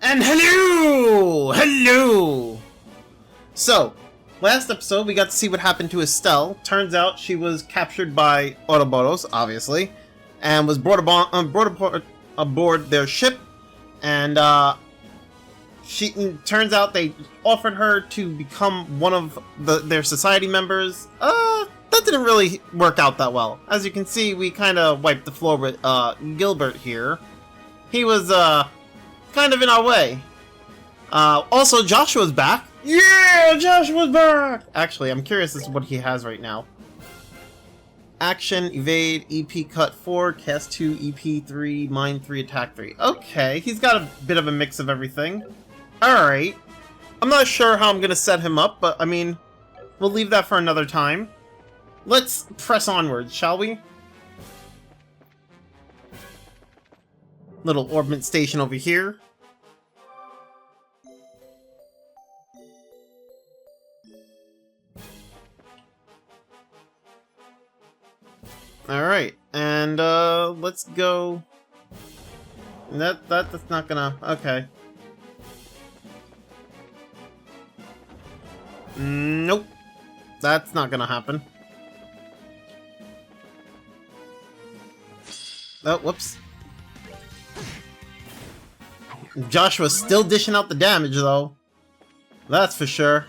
And hello! So, last episode we got to see what happened to Estelle. Turns out she was captured by Ouroboros, obviously, and was brought aboard their ship, and turns out they offered her to become one of their society members. That didn't really work out that well. As you can see, we kind of wiped the floor with Gilbert here. He was kind of in our way. Also, Joshua's back. Yeah, Joshua's back! Actually, I'm curious as to what he has right now. Action, evade, EP cut 4, cast 2, EP 3, mine 3, attack 3. Okay, he's got a bit of a mix of everything. Alright. I'm not sure how I'm gonna set him up, but I mean, we'll leave that for another time. Let's press onwards, shall we? Little orbit station over here. Alright, and let's go. That's not gonna. Okay. Nope. That's not gonna happen. Oh, whoops. Joshua's still dishing out the damage, though. That's for sure.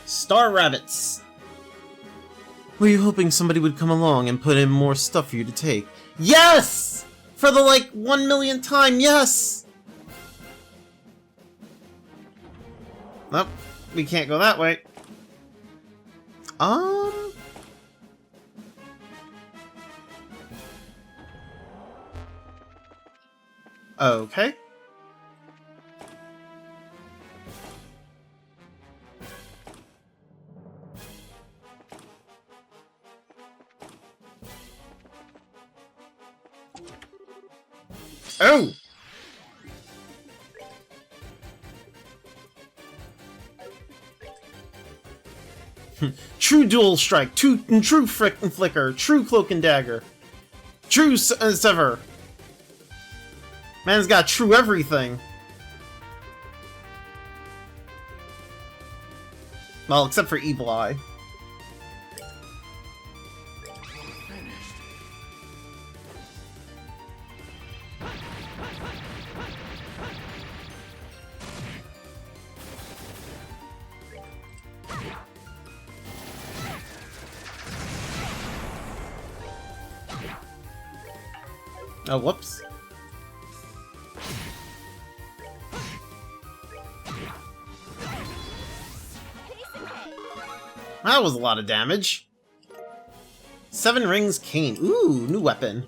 Star Rabbits. Were you hoping somebody would come along and put in more stuff for you to take? Yes! For the, like, 1 millionth time, yes! Nope, we can't go that way. Okay. Oh! True dual strike, true flicker, true cloak and dagger, true sever. Man's got true everything. Well, except for Evil Eye. Oh, whoops. That was a lot of damage. 7 rings cane. Ooh, new weapon.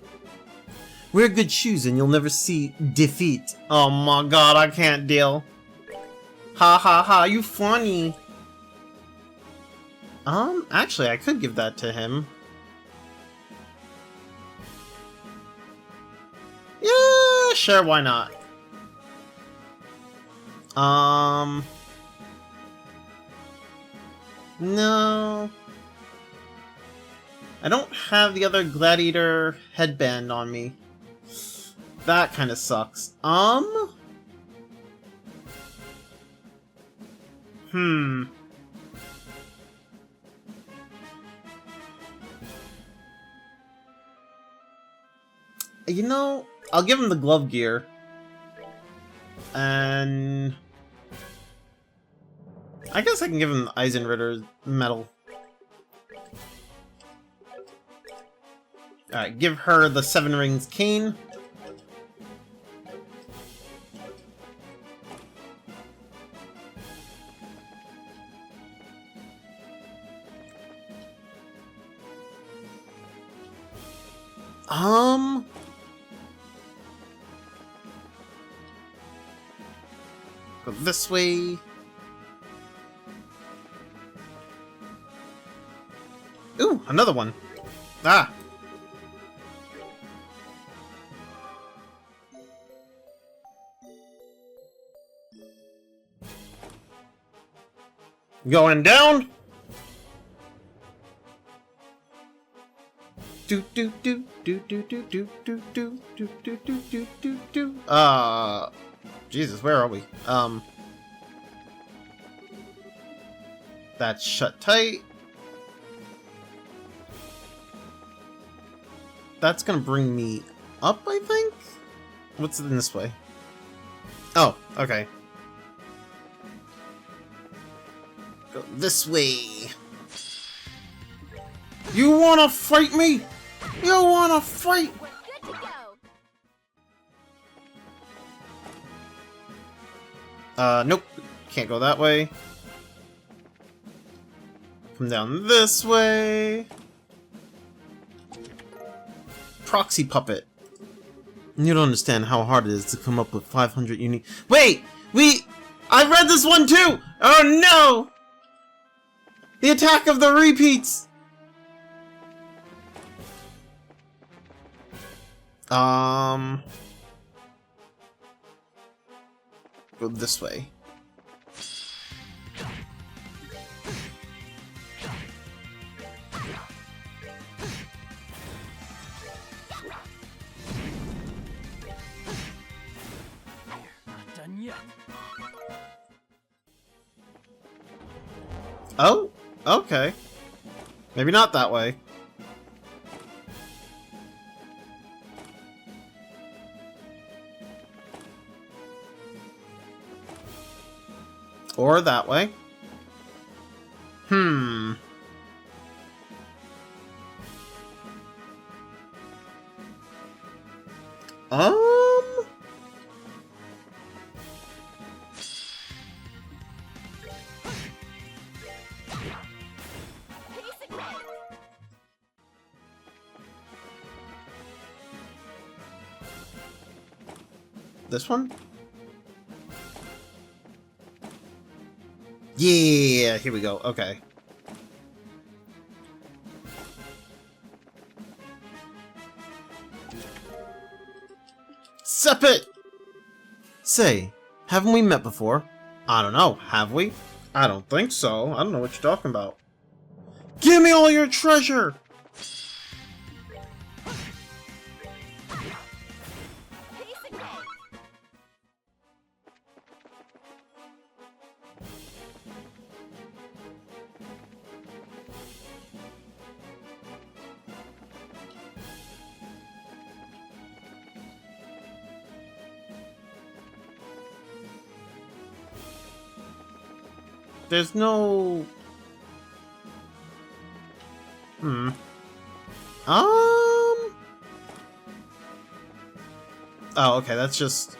Wear good shoes and you'll never see defeat. Oh my god, I can't deal. Ha ha ha, you funny. Actually, I could give that to him. Yeah, sure, why not? No. I don't have the other gladiator headband on me. That kind of sucks. You know, I'll give him the glove gear. And I guess I can give him the Eisenritter's medal. Alright, give her the 7 rings cane. Go this way. Ooh, another one. Ah. Going down. Jesus, where are we? That's shut tight. That's gonna bring me up, I think? What's in this way? Oh, okay. Go this way. You wanna fight me? You wanna fight? We're good to go. Nope. Can't go that way. Come down this way. Proxy puppet. You don't understand how hard it is to come up with 500 unique. Wait! I read this one too! Oh no! The attack of the repeats! Go this way. Not done yet. Oh? Okay. Maybe not that way. Or that way. This one? Yeah, here we go. Okay. Sup it! Say, haven't we met before? I don't know, have we? I don't think so. I don't know what you're talking about. Give me all your treasure! There's no... Oh, okay, that's just...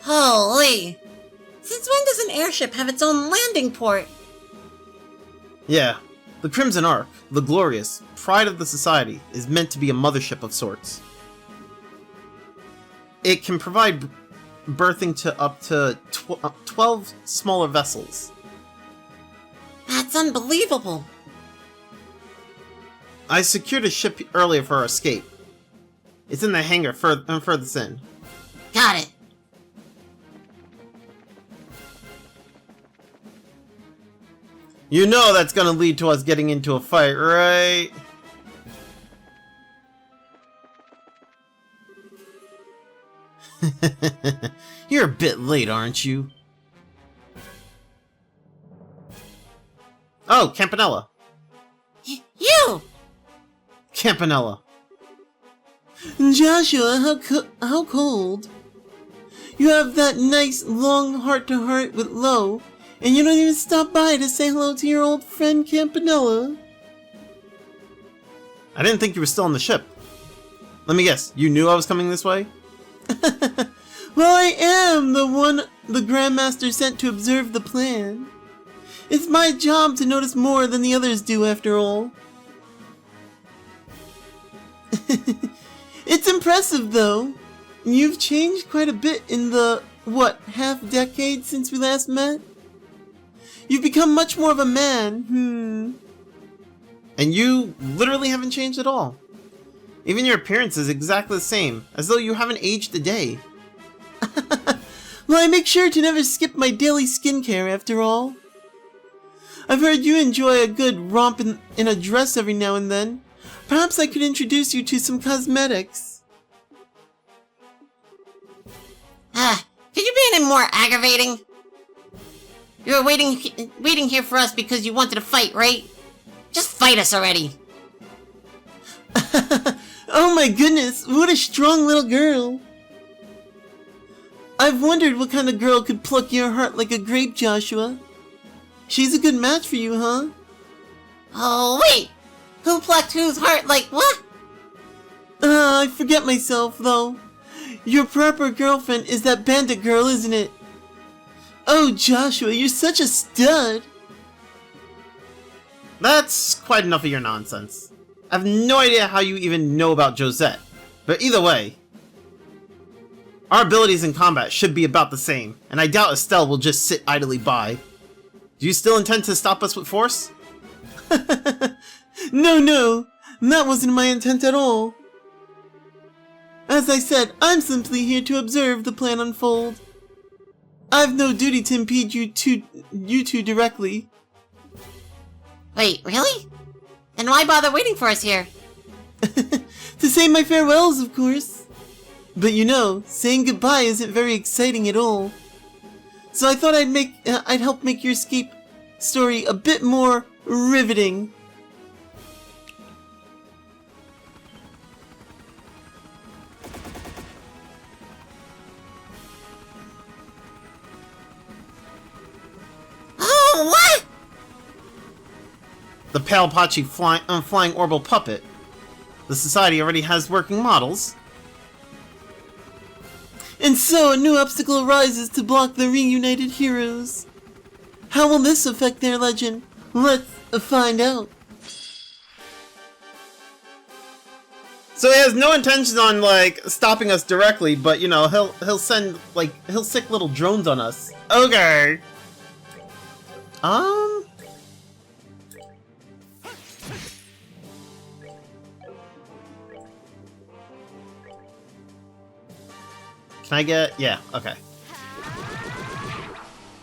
Holy! Since when does an airship have its own landing port? Yeah, the Crimson Ark, the glorious pride of the society, is meant to be a mothership of sorts. It can provide berthing to up to 12 smaller vessels. That's unbelievable! I secured a ship earlier for our escape. It's in the hangar furthest in. Got it. You know that's gonna lead to us getting into a fight, right? You're a bit late, aren't you? Oh, Campanella. You! Campanella. Joshua, how cold? You have that nice long heart-to-heart with Lo, and you don't even stop by to say hello to your old friend Campanella. I didn't think you were still on the ship. Let me guess, you knew I was coming this way? Well, I am the one the Grandmaster sent to observe the plan. It's my job to notice more than the others do, after all. It's impressive, though. You've changed quite a bit in the, what, half-decade since we last met? You've become much more of a man, And you literally haven't changed at all. Even your appearance is exactly the same, as though you haven't aged a day. Well, I make sure to never skip my daily skincare, after all. I've heard you enjoy a good romp in a dress every now and then. Perhaps I could introduce you to some cosmetics. Could you be any more aggravating? You were waiting here for us because you wanted to fight, right? Just fight us already. Oh my goodness, what a strong little girl. I've wondered what kind of girl could pluck your heart like a grape, Joshua. She's a good match for you, huh? Oh, wait! Who plucked whose heart like what? I forget myself, though. Your proper girlfriend is that bandit girl, isn't it? Oh, Joshua, you're such a stud. That's quite enough of your nonsense. I have no idea how you even know about Josette, but either way, our abilities in combat should be about the same, and I doubt Estelle will just sit idly by. Do you still intend to stop us with force? No, that wasn't my intent at all. As I said, I'm simply here to observe the plan unfold. I've no duty to impede you two directly. Wait, really? Then why bother waiting for us here? To say my farewells, of course. But you know, saying goodbye isn't very exciting at all. So I thought I'd help make your escape story a bit more riveting. Oh, what? The Pale Pachi flying orbital puppet. The society already has working models. And so a new obstacle arises to block the reunited heroes. How will this affect their legend? Let's find out. So he has no intention on, like, stopping us directly, but, you know, he'll send, like, he'll sick little drones on us. Okay. Can I get... yeah, okay.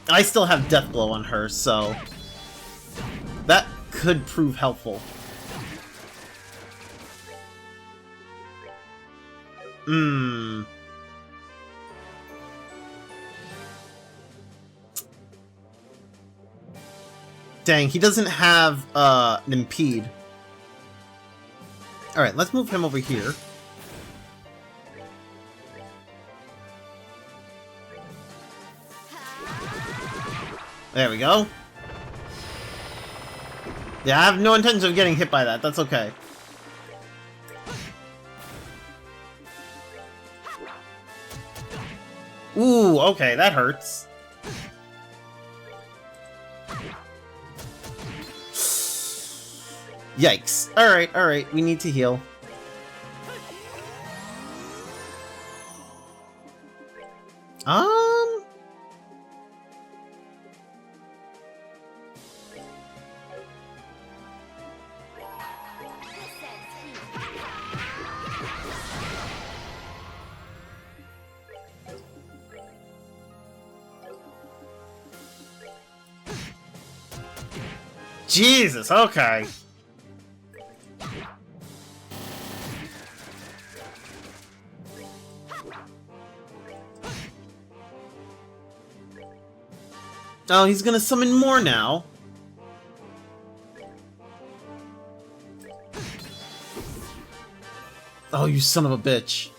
I still have Death Blow on her, so... that could prove helpful. Dang, he doesn't have, an impede. Alright, let's move him over here. There we go. Yeah, I have no intention of getting hit by that. That's okay. Ooh, okay, that hurts. Yikes. Alright, we need to heal. Jesus, okay. Oh, he's gonna summon more now. Oh, you son of a bitch.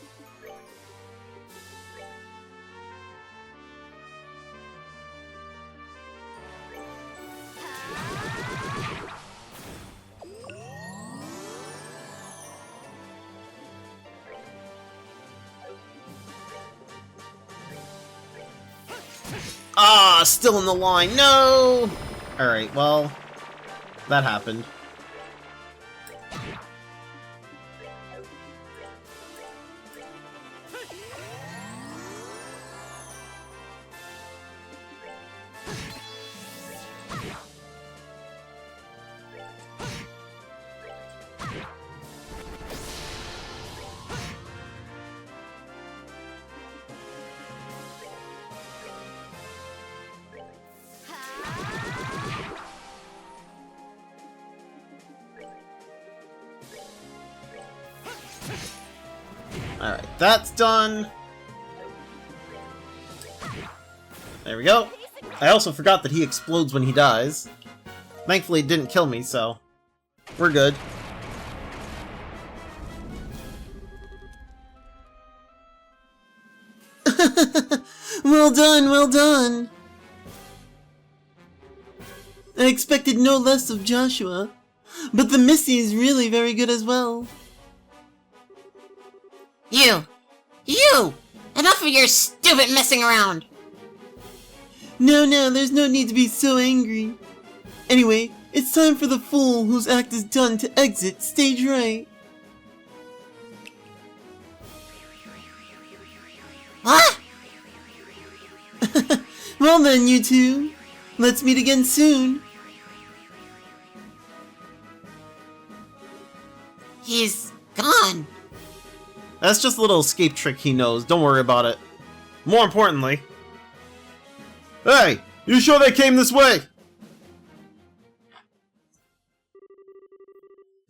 Ah, still in the line. No! Alright, well, that happened. Alright, that's done. There we go. I also forgot that he explodes when he dies. Thankfully it didn't kill me, so we're good. Well done, well done! I expected no less of Joshua, but the Missy is really very good as well. You! Enough of your stupid messing around! No, there's no need to be so angry. Anyway, it's time for the fool whose act is done to exit stage right. What? Well then, you two. Let's meet again soon. He's gone. That's just a little escape trick he knows, don't worry about it. More importantly... Hey! You sure they came this way?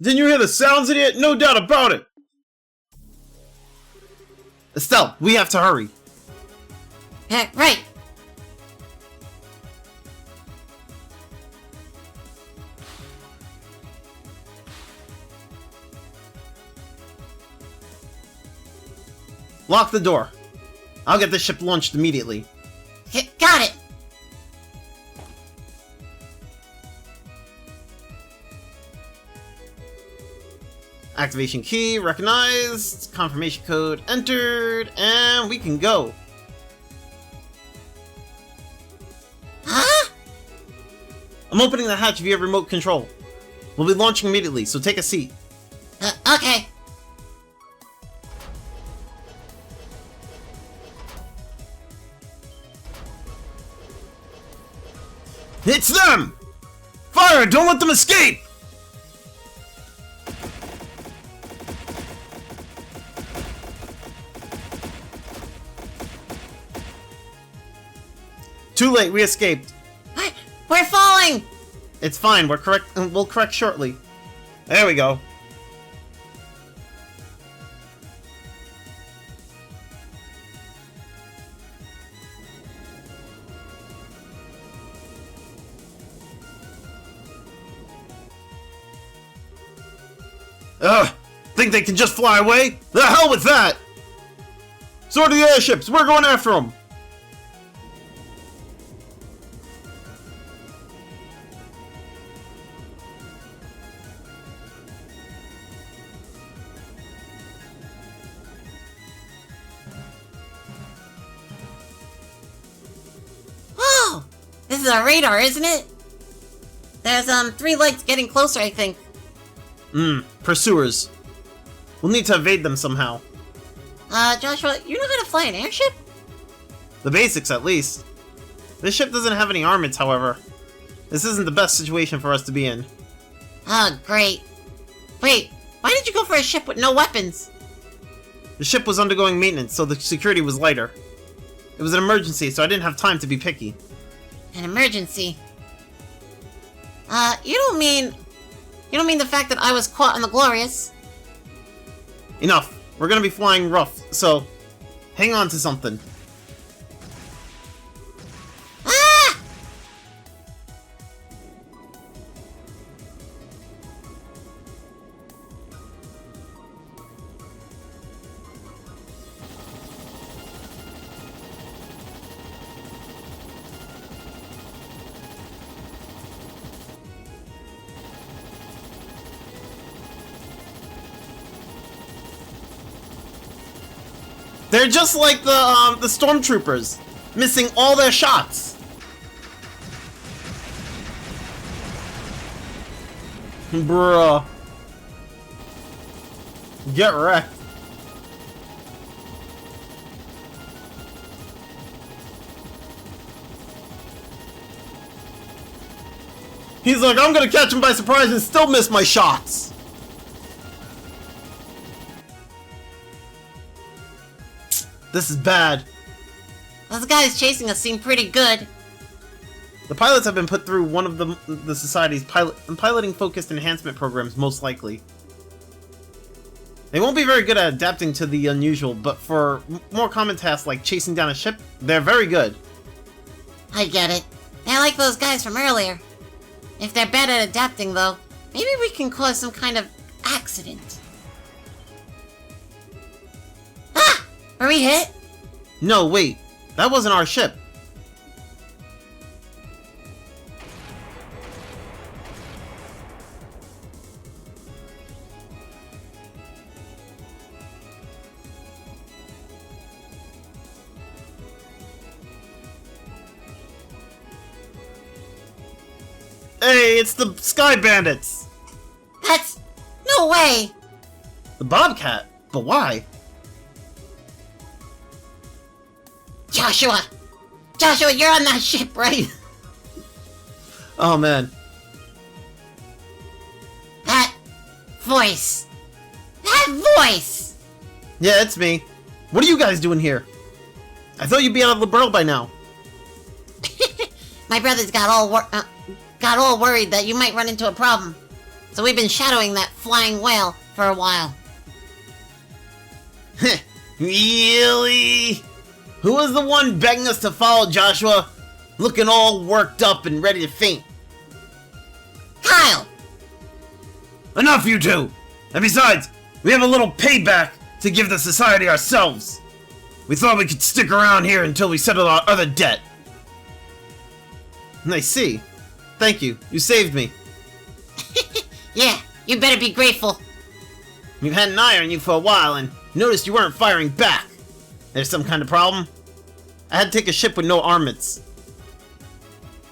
Didn't you hear the sounds, idiot? No doubt about it! Estelle, we have to hurry. Right. Lock the door. I'll get this ship launched immediately. Got it. Activation key recognized, confirmation code entered, and we can go. Huh? I'm opening the hatch via remote control. We'll be launching immediately, so take a seat. Okay. It's them! Fire! Don't let them escape! Too late, we escaped. We're falling! It's fine, we'll correct shortly. There we go. Ugh! Think they can just fly away? The hell with that! Sort of the airships, we're going after them! Whoa! This is our radar, isn't it? There's 3 lights getting closer, I think. Pursuers. We'll need to evade them somehow. Joshua, you know how to fly an airship? The basics, at least. This ship doesn't have any armaments, however. This isn't the best situation for us to be in. Oh, great. Wait, why did you go for a ship with no weapons? The ship was undergoing maintenance, so the security was lighter. It was an emergency, so I didn't have time to be picky. An emergency? You don't mean the fact that I was caught on the Glorious? Enough. We're gonna be flying rough, so hang on to something. Ah! They're just like the stormtroopers, missing all their shots. Bruh. Get wrecked. He's like, I'm gonna catch him by surprise and still miss my shots. This is bad. Those guys chasing us seem pretty good. The pilots have been put through one of the Society's piloting-focused enhancement programs, most likely. They won't be very good at adapting to the unusual, but for more common tasks like chasing down a ship, they're very good. I get it. They're like those guys from earlier. If they're bad at adapting, though, maybe we can cause some kind of accident. Ah! Were we hit? No, wait. That wasn't our ship. Hey, it's the Sky Bandits! That's... no way! The Bobcat? But why? Joshua! Joshua, you're on that ship, right? Oh man. That voice. That voice! Yeah, it's me. What are you guys doing here? I thought you'd be out of the burrow by now. My brother's got all worried that you might run into a problem. So we've been shadowing that flying whale for a while. Really? Who was the one begging us to follow Joshua? Looking all worked up and ready to faint. Kyle! Enough, you two! And besides, we have a little payback to give the society ourselves. We thought we could stick around here until we settled our other debt. I see. Thank you. You saved me. Yeah, you better be grateful. We've had an eye on you for a while and noticed you weren't firing back. There's some kind of problem? I had to take a ship with no armaments.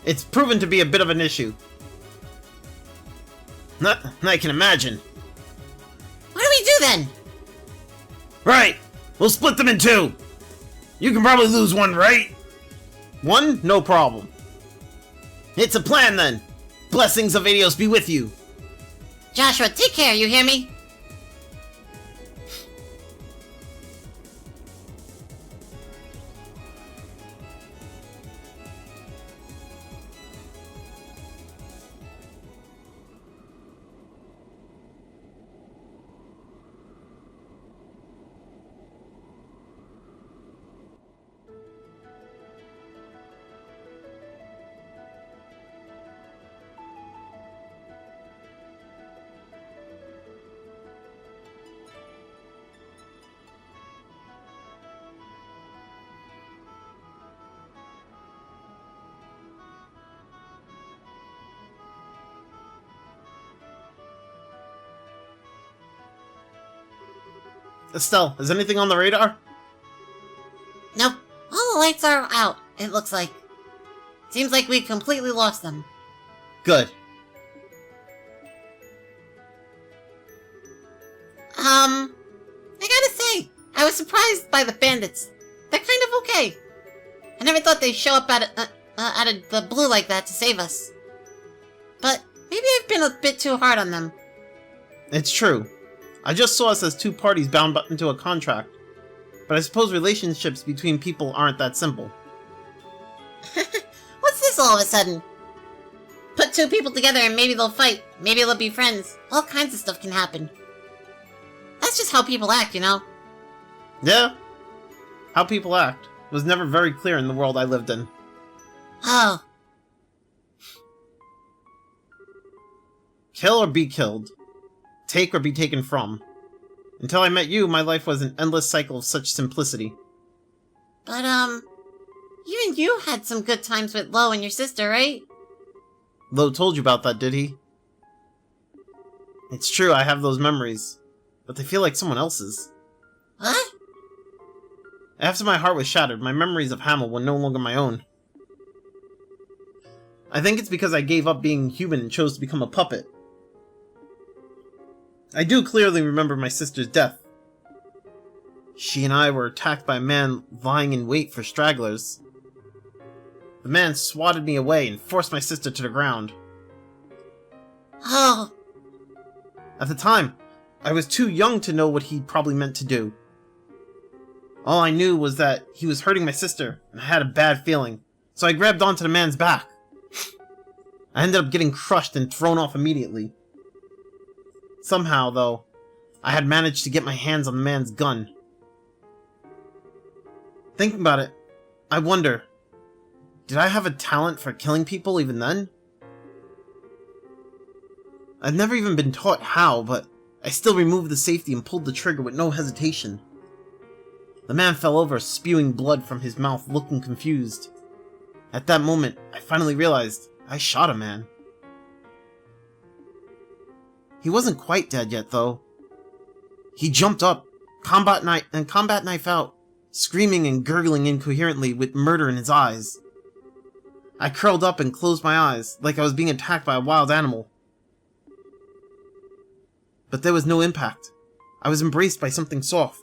It's proven to be a bit of an issue. I can imagine. What do we do then? Right! We'll split them in two! You can probably lose one, right? One? No problem. It's a plan then! Blessings of Adios be with you! Joshua, take care, you hear me? Estelle, is anything on the radar? Nope. All the lights are out, it looks like. Seems like we completely lost them. Good. I gotta say, I was surprised by the bandits. They're kind of okay. I never thought they'd show up out of the blue like that to save us. But maybe I've been a bit too hard on them. It's true. I just saw us as two parties bound into a contract. But I suppose relationships between people aren't that simple. What's this all of a sudden? Put two people together and maybe they'll fight. Maybe they'll be friends. All kinds of stuff can happen. That's just how people act, you know? Yeah. How people act was never very clear in the world I lived in. Oh. Kill or be killed. Take or be taken from. Until I met you, my life was an endless cycle of such simplicity. But, even you had some good times with Lo and your sister, right? Lo told you about that, did he? It's true, I have those memories. But they feel like someone else's. What? After my heart was shattered, my memories of Hamel were no longer my own. I think it's because I gave up being human and chose to become a puppet. I do clearly remember my sister's death. She and I were attacked by a man lying in wait for stragglers. The man swatted me away and forced my sister to the ground. Oh. At the time, I was too young to know what he probably meant to do. All I knew was that he was hurting my sister, and I had a bad feeling, so I grabbed onto the man's back. I ended up getting crushed and thrown off immediately. Somehow, though, I had managed to get my hands on the man's gun. Thinking about it, I wonder, did I have a talent for killing people even then? I've never even been taught how, but I still removed the safety and pulled the trigger with no hesitation. The man fell over, spewing blood from his mouth, looking confused. At that moment, I finally realized I shot a man. He wasn't quite dead yet, though. He jumped up, combat knife out, screaming and gurgling incoherently with murder in his eyes. I curled up and closed my eyes, like I was being attacked by a wild animal. But there was no impact. I was embraced by something soft.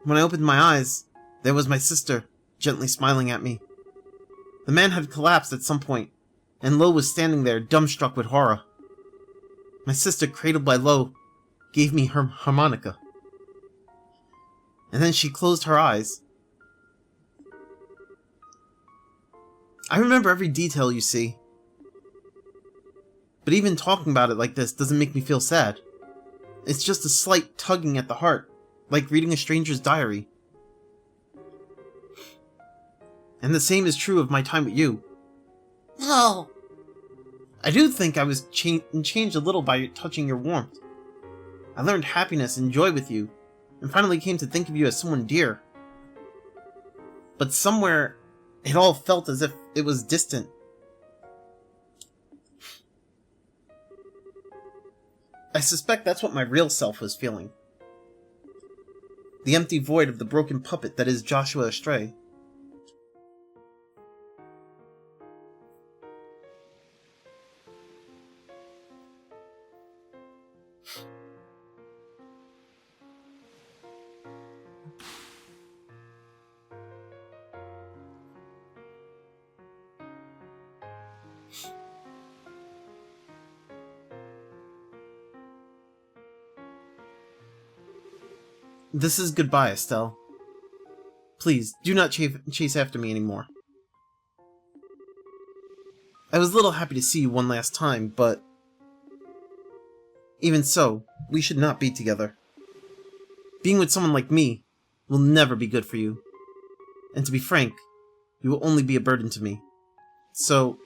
When I opened my eyes, there was my sister, gently smiling at me. The man had collapsed at some point, and Lo was standing there, dumbstruck with horror. My sister, cradled by Lo, gave me her harmonica. And then she closed her eyes. I remember every detail, you see. But even talking about it like this doesn't make me feel sad. It's just a slight tugging at the heart, like reading a stranger's diary. And the same is true of my time with you. No. I do think I was changed a little by touching your warmth. I learned happiness and joy with you, and finally came to think of you as someone dear. But somewhere, it all felt as if it was distant. I suspect that's what my real self was feeling. The empty void of the broken puppet that is Joshua Astray. This is goodbye, Estelle. Please, do not chase after me anymore. I was a little happy to see you one last time, but... even so, we should not be together. Being with someone like me will never be good for you. And to be frank, you will only be a burden to me. So...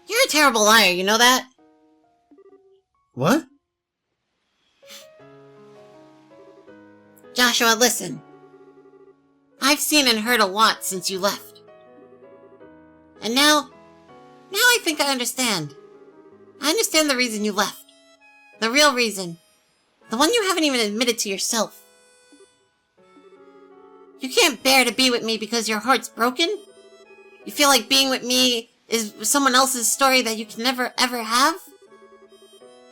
You're a terrible liar, you know that? What? Joshua, listen. I've seen and heard a lot since you left. And now I think I understand. I understand the reason you left. The real reason. The one you haven't even admitted to yourself. You can't bear to be with me because your heart's broken? You feel like being with me is someone else's story that you can never ever have?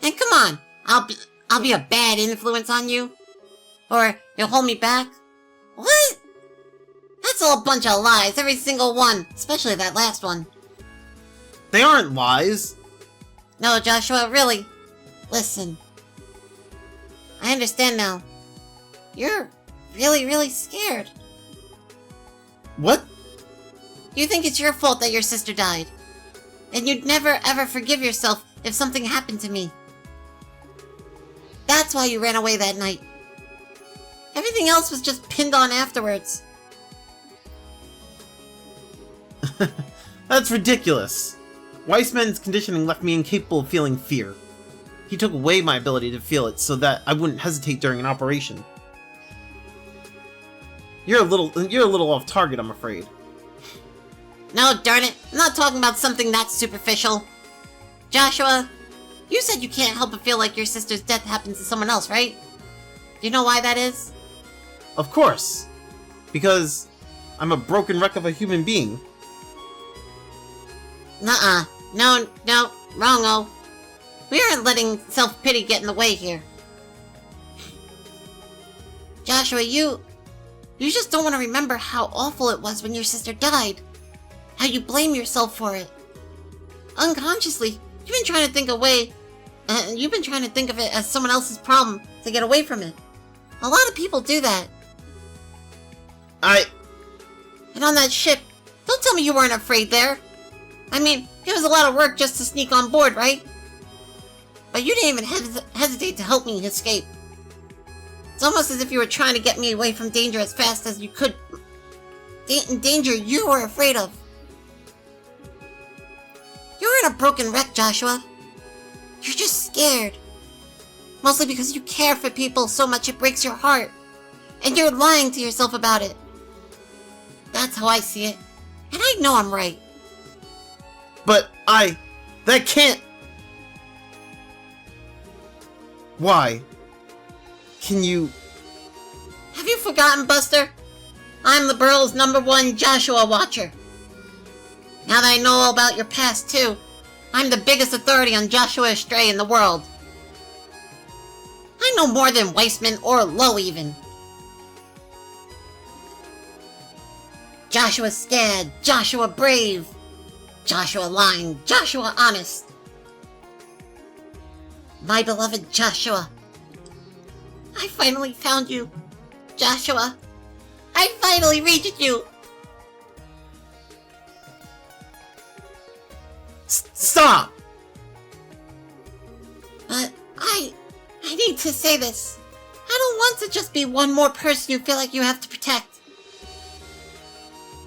And come on, I'll be a bad influence on you? Or you'll hold me back? What? That's all a bunch of lies, every single one. Especially that last one. They aren't lies. No, Joshua, really. Listen. I understand now. You're really, really scared. What? You think it's your fault that your sister died. And you'd never ever forgive yourself if something happened to me. That's why you ran away that night. Everything else was just pinned on afterwards. That's ridiculous. Weissman's conditioning left me incapable of feeling fear. He took away my ability to feel it so that I wouldn't hesitate during an operation. You're a little off target, I'm afraid. No, darn it. I'm not talking about something that superficial. Joshua, you said you can't help but feel like your sister's death happens to someone else, right? Do you know why that is? Of course. Because I'm a broken wreck of a human being. Nuh-uh. No, wrong-o. We aren't letting self-pity get in the way here. Joshua, you just don't want to remember how awful it was when your sister died. How you blame yourself for it. Unconsciously, you've been trying to think of it as someone else's problem to get away from it. A lot of people do that. And on that ship, don't tell me you weren't afraid there. I mean, it was a lot of work just to sneak on board, right? but you didn't even hesitate to help me escape. It's almost as if you were trying to get me away from danger as fast as you could. Danger you were afraid of. You're in a broken wreck, Joshua. You're just scared. Mostly because you care for people so much it breaks your heart. And you're lying to yourself about it. That's how I see it. And I know I'm right. But that can't... Why? Can you... Have you forgotten, Buster? I'm the Burl's #1 Joshua watcher. Now that I know all about your past, too, I'm the biggest authority on Joshua Stray in the world. I know more than Weissman or Low, even. Joshua scared, Joshua brave, Joshua lying, Joshua honest. My beloved Joshua. I finally found you, Joshua. I finally reached you. Stop! But I need to say this. I don't want to just be one more person you feel like you have to protect.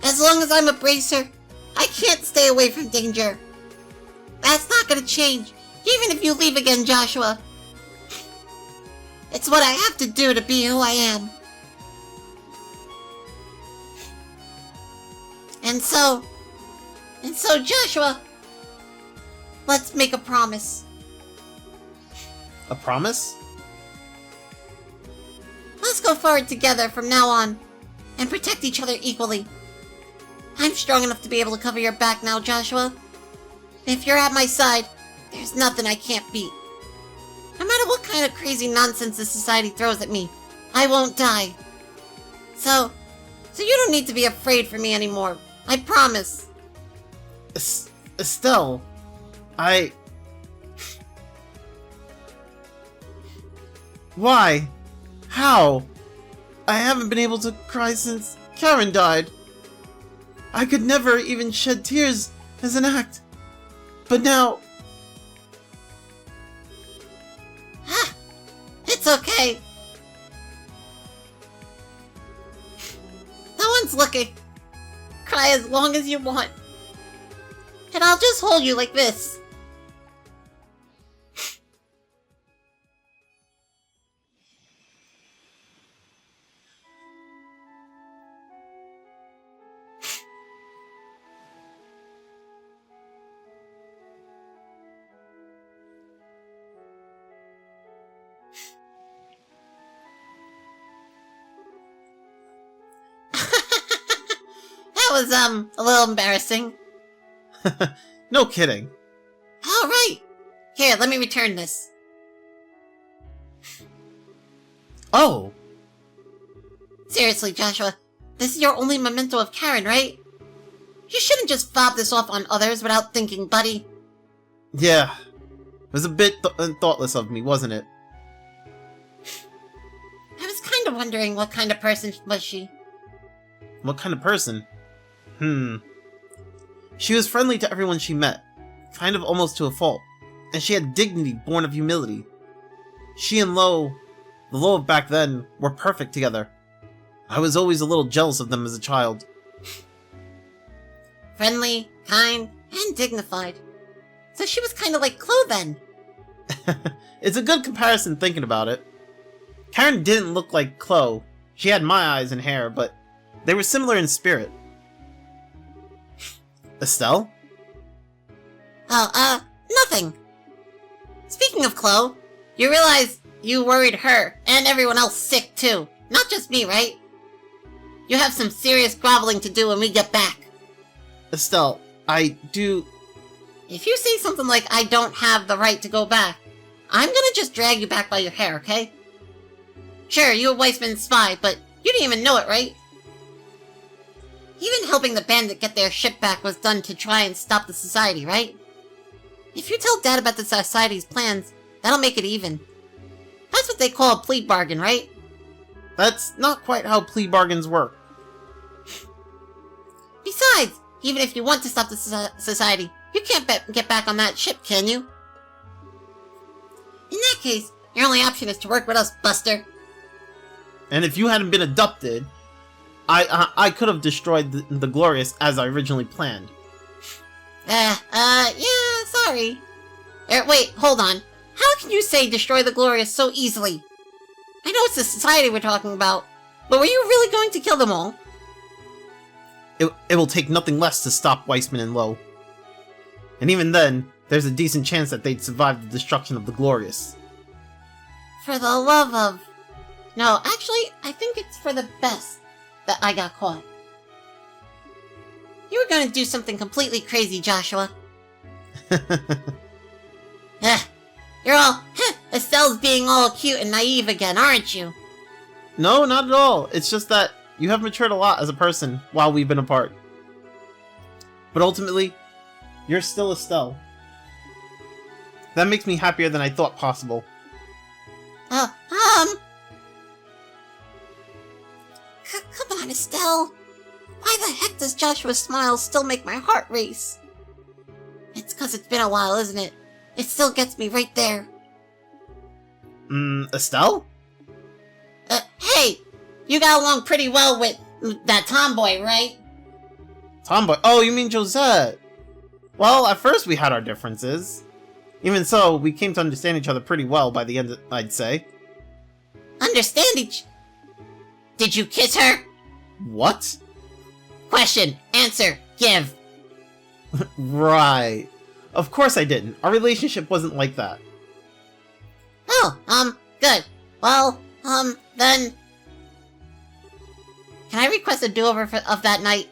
As long as I'm a bracer, I can't stay away from danger. That's not gonna change, even if you leave again, Joshua. It's what I have to do to be who I am. And so, Joshua, let's make a promise. A promise? Let's go forward together from now on, and protect each other equally. I'm strong enough to be able to cover your back now, Joshua. If you're at my side, there's nothing I can't beat. No matter what kind of crazy nonsense this society throws at me, I won't die. So you don't need to be afraid for me anymore. I promise. Estelle, Why? How? I haven't been able to cry since Karen died. I could never even shed tears as an act. But now... It's okay. No one's looking. Cry as long as you want. And I'll just hold you like this. That was, a little embarrassing. No kidding. Alright. Here, let me return this. Oh! Seriously, Joshua, this is your only memento of Karen, right? You shouldn't just fob this off on others without thinking, buddy. Yeah. It was a bit thoughtless of me, wasn't it? I was kind of wondering what kind of person was she. What kind of person? She was friendly to everyone she met, kind of almost to a fault, and she had dignity born of humility. She and Lo, the Lo of back then, were perfect together. I was always a little jealous of them as a child. Friendly, kind, and dignified. So she was kind of like Chloe then. It's a good comparison thinking about it. Karen didn't look like Chloe. She had my eyes and hair, but they were similar in spirit. Estelle? Oh, nothing. Speaking of Chloe, you realize you worried her and everyone else sick too. Not just me, right? You have some serious groveling to do when we get back. Estelle, I do... If you say something like, I don't have the right to go back, I'm gonna just drag you back by your hair, okay? Sure, you're a Weissman's spy, but you didn't even know it, right? Even helping the bandit get their ship back was done to try and stop the society, right? If you tell Dad about the society's plans, that'll make it even. That's what they call a plea bargain, right? That's not quite how plea bargains work. Besides, even if you want to stop the society, you can't get back on that ship, can you? that case, your only option is to work with us, Buster. And if you hadn't been abducted, I could have destroyed the Glorious as I originally planned. Yeah, sorry. Wait, hold on. How can you say destroy the Glorious so easily? I know it's the society we're talking about, but were you really going to kill them all? It will take nothing less to stop Weissman and Lowe. And even then, there's a decent chance that they'd survive the destruction of the Glorious. For the love of... No, actually, I think it's for the best that I got caught. You were going to do something completely crazy, Joshua. You're all... Estelle's being all cute and naive again, aren't you? No, not at all. It's just that you have matured a lot as a person while we've been apart. But ultimately, you're still Estelle. That makes me happier than I thought possible. Come on, Estelle. Why the heck does Joshua's smile still make my heart race? It's 'cause it's been a while, isn't it? It still gets me right there. Estelle? Hey! You got along pretty well with that tomboy, right? Tomboy? Oh, you mean Josette? Well, at first we had our differences. Even so, we came to understand each other pretty well by the end, I'd say. Understand each... Did you kiss her? What? Question, answer, give. Right. Of course I didn't. Our relationship wasn't like that. Oh, good. Well, then... Can I request a do-over of that night?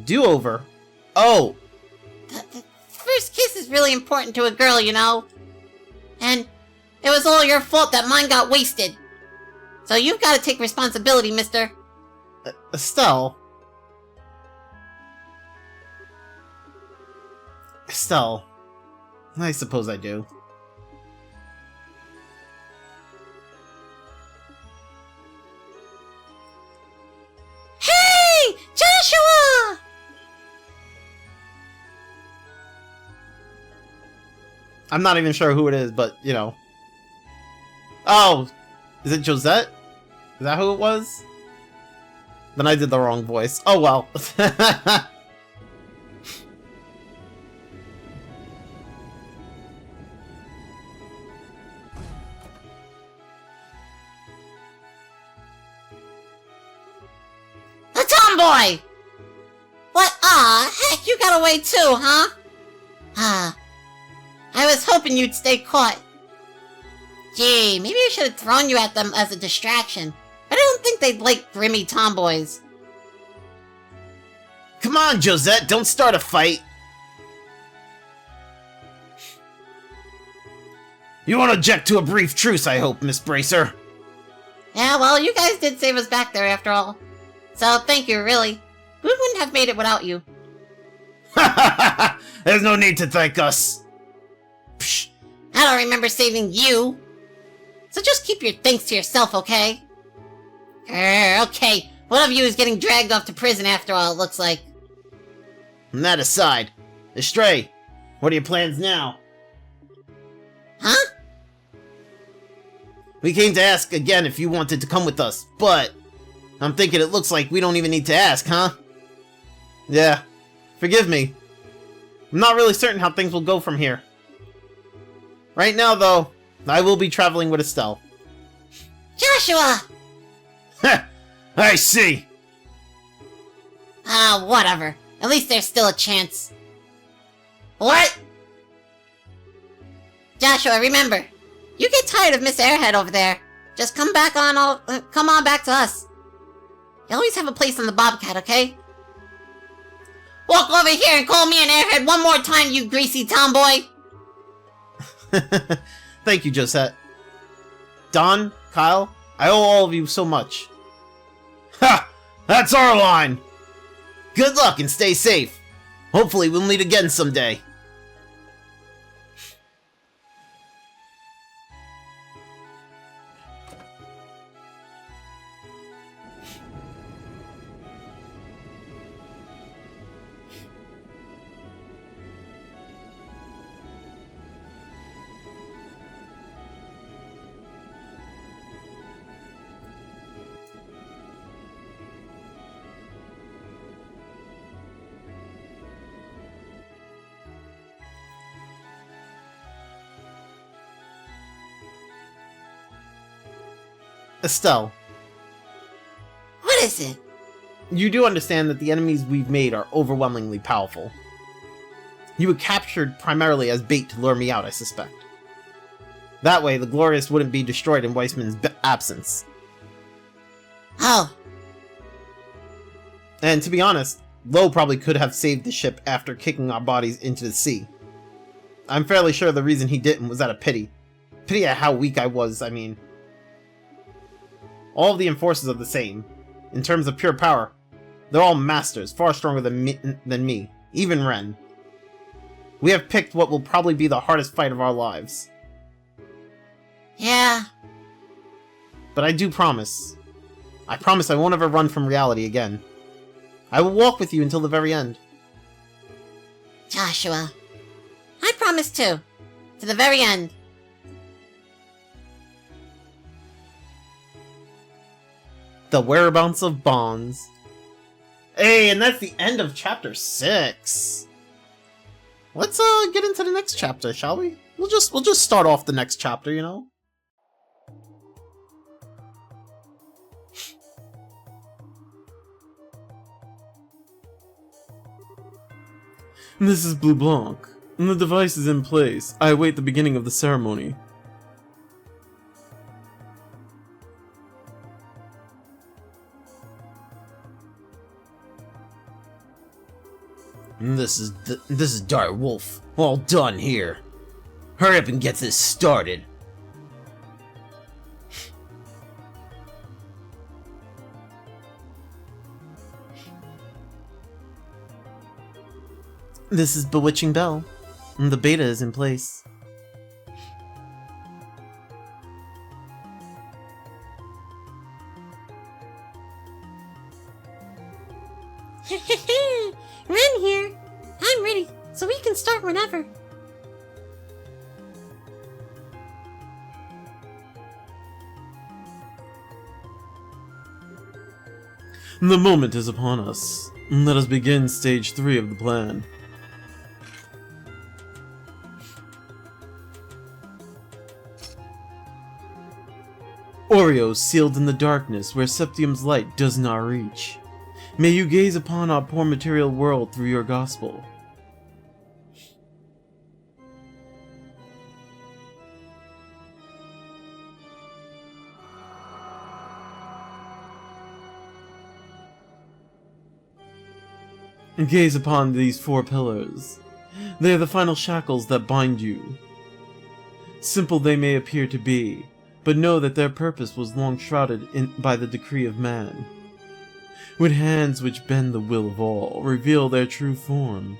Do-over? Oh! The first kiss is really important to a girl, you know? And it was all your fault that mine got wasted. So you've got to take responsibility, mister. Estelle? Estelle. I suppose I do. Hey! Joshua! I'm not even sure who it is, but, you know. Oh! Is it Josette? Is that who it was? Then I did the wrong voice. Oh well. A tomboy! What? Aw, heck, you got away too, huh? I was hoping you'd stay caught. Gee, maybe I should have thrown you at them as a distraction. I don't think they'd like grimy tomboys. Come on, Josette, don't start a fight. You won't object to a brief truce, I hope, Miss Bracer. Yeah, well, you guys did save us back there after all. So, thank you, really. We wouldn't have made it without you. There's no need to thank us. Psh, I don't remember saving you. So just keep your thanks to yourself, okay? Okay. One of you is getting dragged off to prison after all, it looks like. And that aside, Astray, what are your plans now? Huh? We came to ask again if you wanted to come with us, but I'm thinking it looks like we don't even need to ask, huh? Yeah, forgive me. I'm not really certain how things will go from here. Right now, though, I will be traveling with Estelle. Joshua! Heh, I see. Whatever. At least there's still a chance. What? Joshua, remember, you get tired of Miss Airhead over there, just come on back to us. You always have a place on the Bobcat, okay? Walk over here and call me an airhead one more time, you greasy tomboy! Thank you, Josette. Don, Kyle, I owe all of you so much. Ha! That's our line! Good luck and stay safe. Hopefully we'll meet again someday. Estelle, What is it? you do understand that the enemies we've made are overwhelmingly powerful. You were captured primarily as bait to lure me out, I suspect. That way, the Glorious wouldn't be destroyed in Weissman's absence. Oh, And to be honest, Lo probably could have saved the ship after kicking our bodies into the sea. I'm fairly sure the reason he didn't was out of pity. Pity at how weak I was, I mean. All of the Enforcers are the same. In terms of pure power, they're all masters, far stronger than me, even Ren. We have picked what will probably be the hardest fight of our lives. yeah. But I do promise. I promise I won't ever run from reality again. I will walk with you until the very end. Joshua. I promise too. To the very end. The whereabouts of bonds. Hey, and that's the end of chapter 6. Let's get into the next chapter, shall we? We'll just start off the next chapter, you know? This is Blue Blanc. The device is in place. I await the beginning of the ceremony. This is Dire Wolf. All done here. Hurry up and get this started. This is Bewitching Bell. The beta is in place. Ren here. I'm ready, so we can start whenever. The moment is upon us. Let us begin stage 3 of the plan. Oreo sealed in the darkness where Septium's light does not reach. May you gaze upon our poor material world through your gospel. Gaze upon these 4 pillars. They are the final shackles that bind you. Simple they may appear to be, but know that their purpose was long shrouded by the decree of man. With hands which bend the will of all, reveal their true form.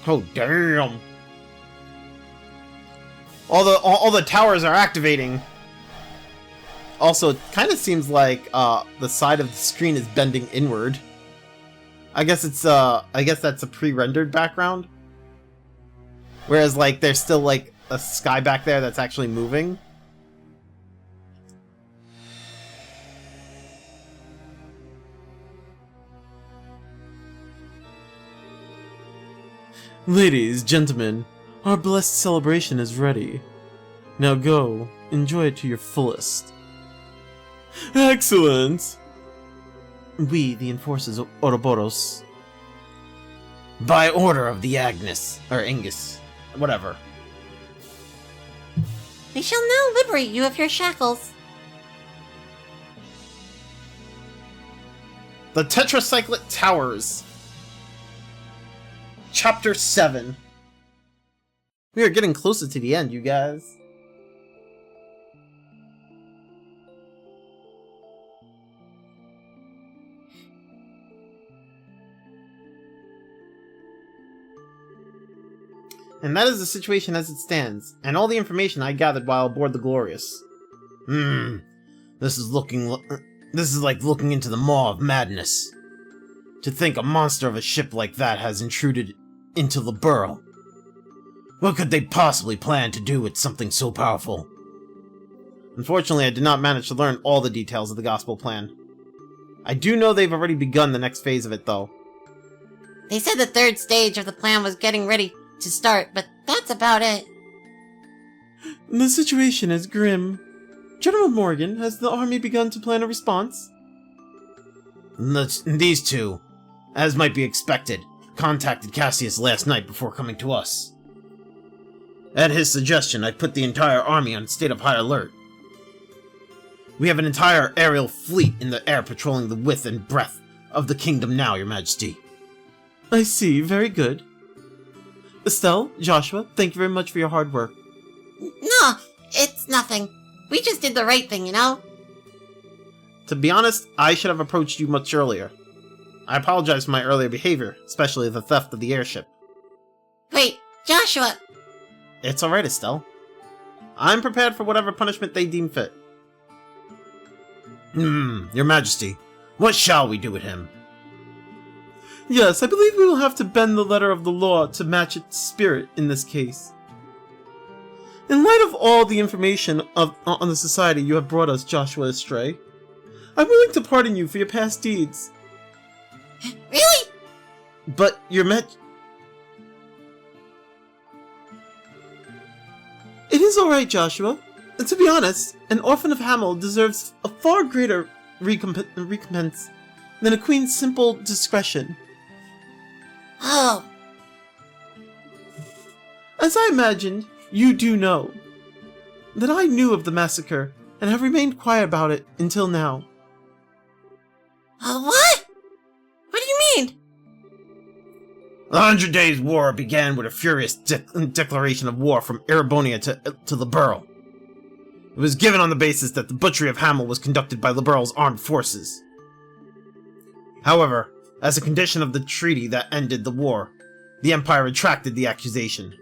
Oh damn! All the towers are activating. Also, it kind of seems like the side of the screen is bending inward. I guess it's I guess that's a pre-rendered background. Whereas like there's still like a sky back there that's actually moving. Ladies, gentlemen, our blessed celebration is ready. Now go, enjoy it to your fullest. Excellent! We, the enforcers of Ouroboros. By order of the Agnes, or Angus, whatever. We shall now liberate you of your shackles. The Tetracyclic Towers. Chapter 7. We are getting closer to the end, you guys. And that is the situation as it stands, and all the information I gathered while aboard the Glorious. This is like looking into the maw of madness. To think a monster of a ship like that has intruded into the Burrow. What could they possibly plan to do with something so powerful? Unfortunately, I did not manage to learn all the details of the gospel plan. I do know they've already begun the next phase of it, though. They said the third stage of the plan was getting ready to start, but that's about it. The situation is grim. General Morgan, has the army begun to plan a response? These two, as might be expected, contacted Cassius last night before coming to us. At his suggestion, I put the entire army on state of high alert. We have an entire aerial fleet in the air patrolling the width and breadth of the kingdom now, Your Majesty. I see, very good. Estelle, Joshua, thank you very much for your hard work. No, it's nothing. We just did the right thing, you know? To be honest, I should have approached you much earlier. I apologize for my earlier behavior, especially the theft of the airship. Wait, Joshua! It's alright, Estelle. I'm prepared for whatever punishment they deem fit. Your Majesty, what shall we do with him? Yes, I believe we will have to bend the letter of the law to match its spirit in this case. In light of all the information on the society you have brought us, Joshua Estray, I'm willing to pardon you for your past deeds. Really? But your It is alright, Joshua. And to be honest, an orphan of Hamel deserves a far greater recompense than a queen's simple discretion. Oh, As I imagined, you do know that I knew of the massacre and have remained quiet about it until now. What? What do you mean? The 100 Days' War began with a furious declaration of war from Erebonia to the Burrow. It was given on the basis that the butchery of Hamel was conducted by Liberal's armed forces. However, as a condition of the treaty that ended the war, the Empire retracted the accusation,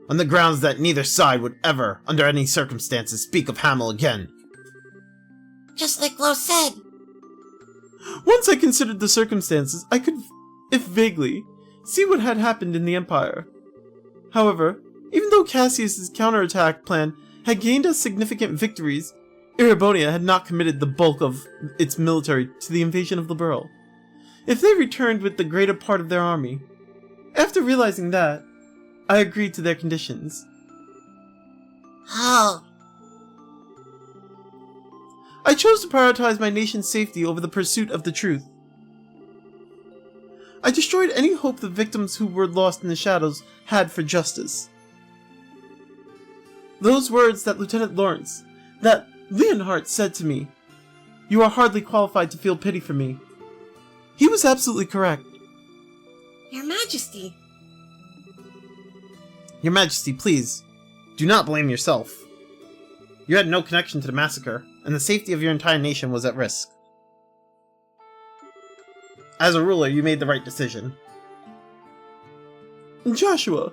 on the grounds that neither side would ever, under any circumstances, speak of Hamel again. Just like Lo said. Once I considered the circumstances, I could, if vaguely, see what had happened in the Empire. However, even though Cassius's counterattack plan had gained us significant victories, Erebonia had not committed the bulk of its military to the invasion of the Burrow. If they returned with the greater part of their army, after realizing that, I agreed to their conditions. Oh, I chose to prioritize my nation's safety over the pursuit of the truth. I destroyed any hope the victims who were lost in the shadows had for justice. Those words that Lieutenant Lawrence, that Leonhardt said to me, "You are hardly qualified to feel pity for me." He was absolutely correct. Your Majesty. Your Majesty, please, do not blame yourself. You had no connection to the massacre, and the safety of your entire nation was at risk. As a ruler, you made the right decision. Joshua,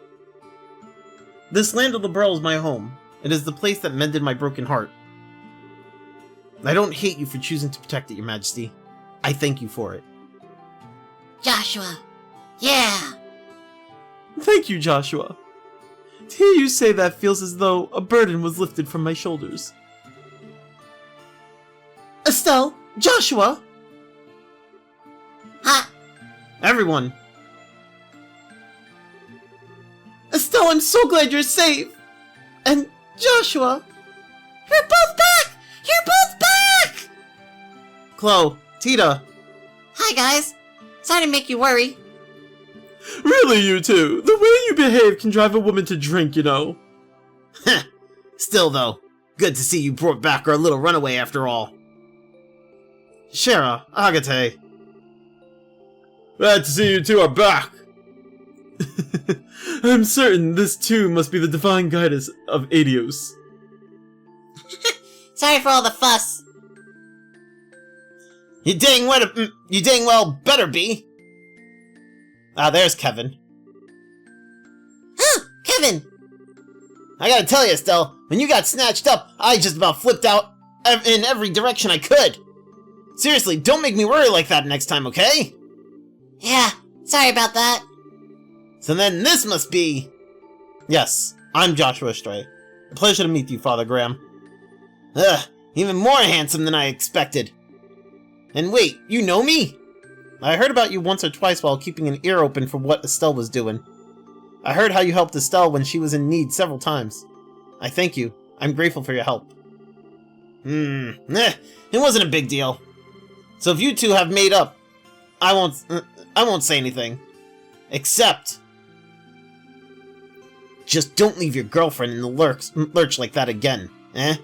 This land of the Burrow is my home. It is the place that mended my broken heart. I don't hate you for choosing to protect it, Your Majesty. I thank you for it. Joshua. Yeah. thank you, Joshua. To hear you say that feels as though a burden was lifted from my shoulders. Estelle, Joshua! Huh? Everyone! Estelle, I'm so glad you're safe! And Joshua! You're both back! You're both back! Chloe, Tita! Hi, guys. Sorry to make you worry. Really, you two? The way you behave can drive a woman to drink, you know. Heh. Still, though, good to see you brought back our little runaway after all. Shara, Agate. Glad to see you two are back! I'm certain this too must be the divine guidance of Adios. Sorry for all the fuss. You dang well better be. Ah, there's Kevin. Huh, Kevin. I gotta tell you, Estelle, when you got snatched up, I just about flipped out. in every direction I could. Seriously, don't make me worry like that next time, okay? Yeah, sorry about that. So then this must be... Yes, I'm Joshua Stray. A pleasure to meet you, Father Graham. Ugh, even more handsome than I expected. And wait, you know me? I heard about you once or twice while keeping an ear open for what Estelle was doing. I heard how you helped Estelle when she was in need several times. I thank you. I'm grateful for your help. It wasn't a big deal. So if you two have made up, I won't say anything. Except... just don't leave your girlfriend in the lurch like that again, eh?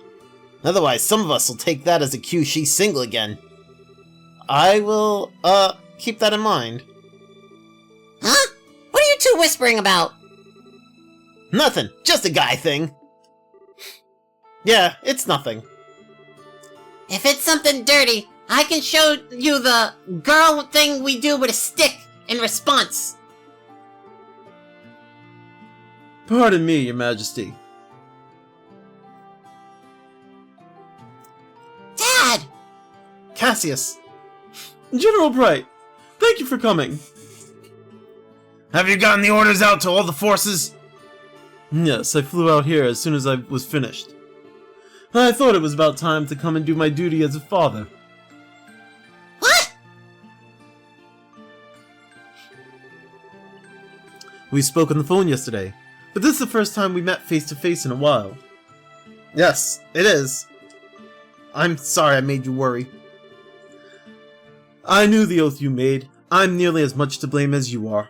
Otherwise, some of us will take that as a cue she's single again. I will, keep that in mind. Huh? What are you two whispering about? Nothing, just a guy thing. Yeah, it's nothing. If it's something dirty, I can show you the girl thing we do with a stick in response. Pardon me, Your Majesty. Dad! Cassius. General Bright, thank you for coming. Have you gotten the orders out to all the forces? Yes, I flew out here as soon as I was finished. I thought it was about time to come and do my duty as a father. What? We spoke on the phone yesterday, but this is the first time we met face to face in a while. Yes, it is. I'm sorry I made you worry. I knew the oath you made. I'm nearly as much to blame as you are.